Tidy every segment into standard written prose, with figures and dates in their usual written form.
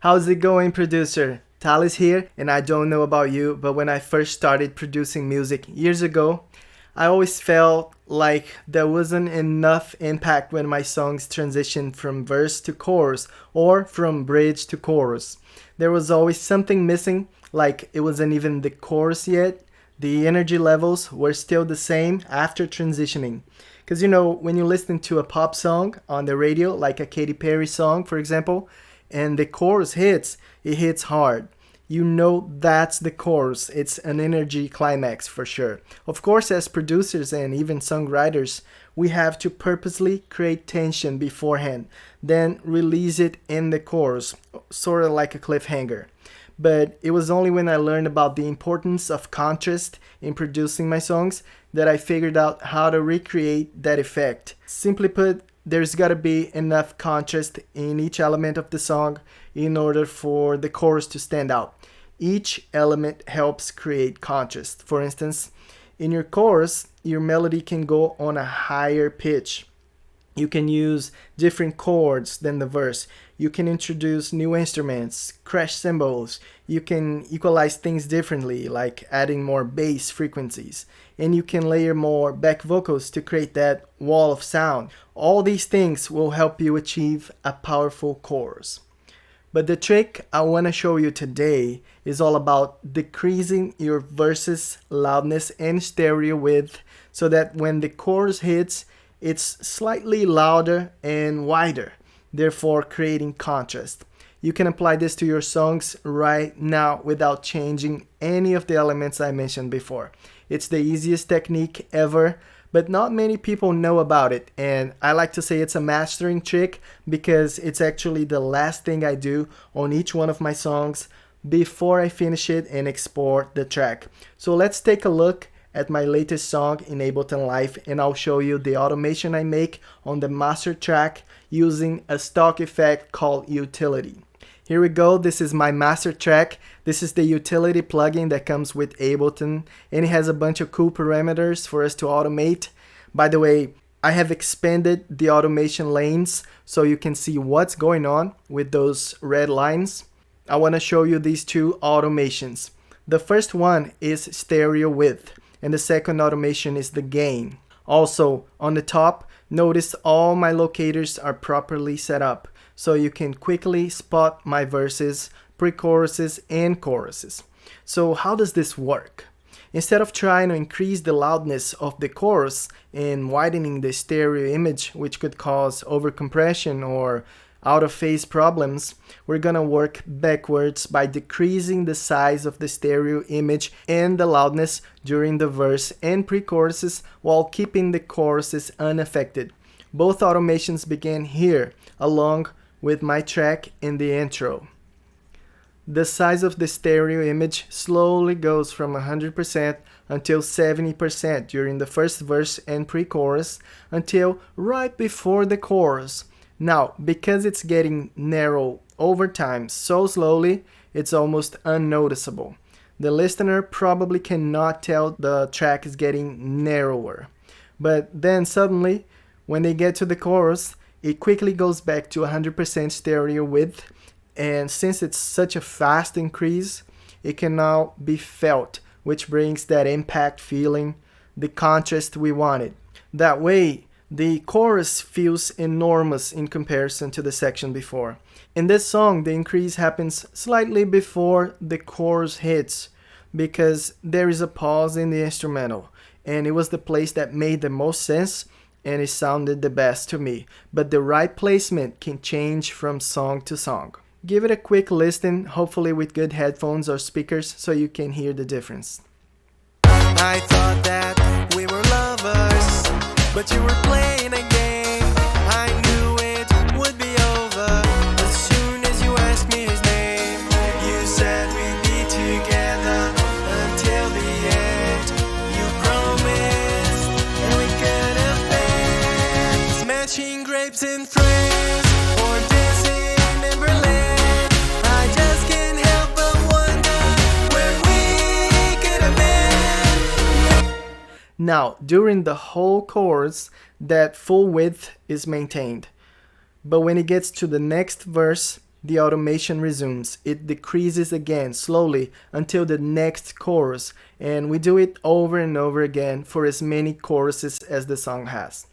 How's it going, producer? Thales here, and I don't know about you, but when I first started producing music years ago, I always felt like there wasn't enough impact when my songs transitioned from verse to chorus or from bridge to chorus. There was always something missing, like it wasn't even the chorus yet. The energy levels were still the same after transitioning. Because when you listen to a pop song on the radio, like a Katy Perry song, for example, and the chorus hits, it hits hard. You know that's the chorus. It's an energy climax for sure. Of course, as producers and even songwriters, we have to purposely create tension beforehand, then release it in the chorus, sort of like a cliffhanger. But it was only when I learned about the importance of contrast in producing my songs that I figured out how to recreate that effect. Simply put, there's gotta be enough contrast in each element of the song in order for the chorus to stand out. Each element helps create contrast. For instance, in your chorus, your melody can go on a higher pitch. You can use different chords than the verse. You can introduce new instruments, crash cymbals. You can equalize things differently, like adding more bass frequencies. And you can layer more back vocals to create that wall of sound. All these things will help you achieve a powerful chorus. But the trick I want to show you today is all about decreasing your verse's loudness and stereo width so that when the chorus hits, it's slightly louder and wider, therefore creating contrast. You can apply this to your songs right now without changing any of the elements I mentioned before. It's the easiest technique ever, but not many people know about it, and I like to say it's a mastering trick because it's actually the last thing I do on each one of my songs before I finish it and export the track. So let's take a look at my latest song in Ableton Live, and I'll show you the automation I make on the master track using a stock effect called utility. Here we go, this is my master track. This is the utility plugin that comes with Ableton, and it has a bunch of cool parameters for us to automate. By the way, I have expanded the automation lanes so you can see what's going on with those red lines. I want to show you these two automations. The first one is stereo width, and the second automation is the gain. Also, on the top, notice all my locators are properly set up, so you can quickly spot my verses, pre-choruses, and choruses. So how does this work? Instead of trying to increase the loudness of the chorus and widening the stereo image, which could cause overcompression or out of phase problems, we're gonna work backwards by decreasing the size of the stereo image and the loudness during the verse and pre-choruses while keeping the choruses unaffected. Both automations begin here, along with my track in the intro. The size of the stereo image slowly goes from 100% until 70% during the first verse and pre-chorus until right before the chorus. Now, because it's getting narrow over time so slowly, it's almost unnoticeable. The listener probably cannot tell the track is getting narrower. But then suddenly, when they get to the chorus, it quickly goes back to 100% stereo width, and since it's such a fast increase, it can now be felt, which brings that impact feeling, the contrast we wanted. That way, the chorus feels enormous in comparison to the section before. In this song, the increase happens slightly before the chorus hits because there is a pause in the instrumental, and it was the place that made the most sense and it sounded the best to me. But the right placement can change from song to song. Give it a quick listen, hopefully with good headphones or speakers so you can hear the difference. I thought that we were lovers, but you were playing a game. I knew it would be over as soon as you asked me his name. You said we'd be together until the end. You promised and we could have been smashing grapes in France or dancing in Berlin. I just can't help but wonder where we could have been. Now, during the whole chorus, that full width is maintained. But when it gets to the next verse, the automation resumes. It decreases again slowly until the next chorus, and we do it over and over again for as many choruses as the song has.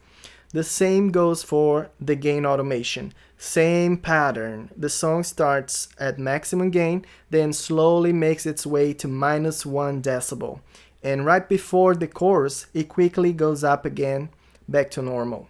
The same goes for the gain automation. Same pattern. The song starts at maximum gain, then slowly makes its way to -1 decibel. And right before the chorus, it quickly goes up again, back to normal.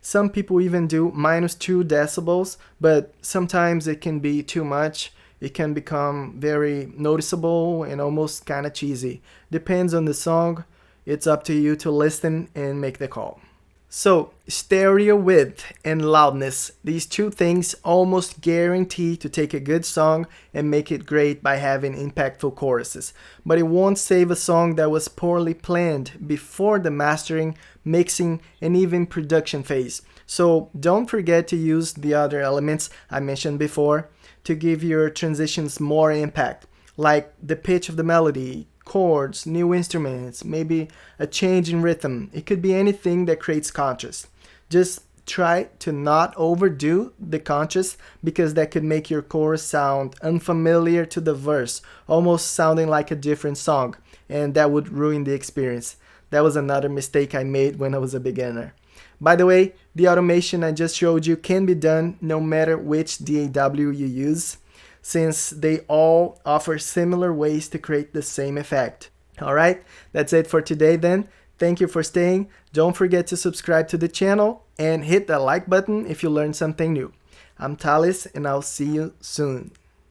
Some people even do -2 decibels, but sometimes it can be too much. It can become very noticeable and almost kind of cheesy. Depends on the song. It's up to you to listen and make the call. So, stereo width and loudness, these two things almost guarantee to take a good song and make it great by having impactful choruses. But it won't save a song that was poorly planned before the mastering, mixing, and even production phase. So, don't forget to use the other elements I mentioned before to give your transitions more impact, like the pitch of the melody, chords, new instruments, maybe a change in rhythm. It could be anything that creates contrast. Just try to not overdo the contrast because that could make your chorus sound unfamiliar to the verse, almost sounding like a different song, and that would ruin the experience. That was another mistake I made when I was a beginner. By the way, the automation I just showed you can be done no matter which DAW you use, since they all offer similar ways to create the same effect. Alright, that's it for today then. Thank you for staying. Don't forget to subscribe to the channel and hit the like button if you learned something new. I'm Thales and I'll see you soon.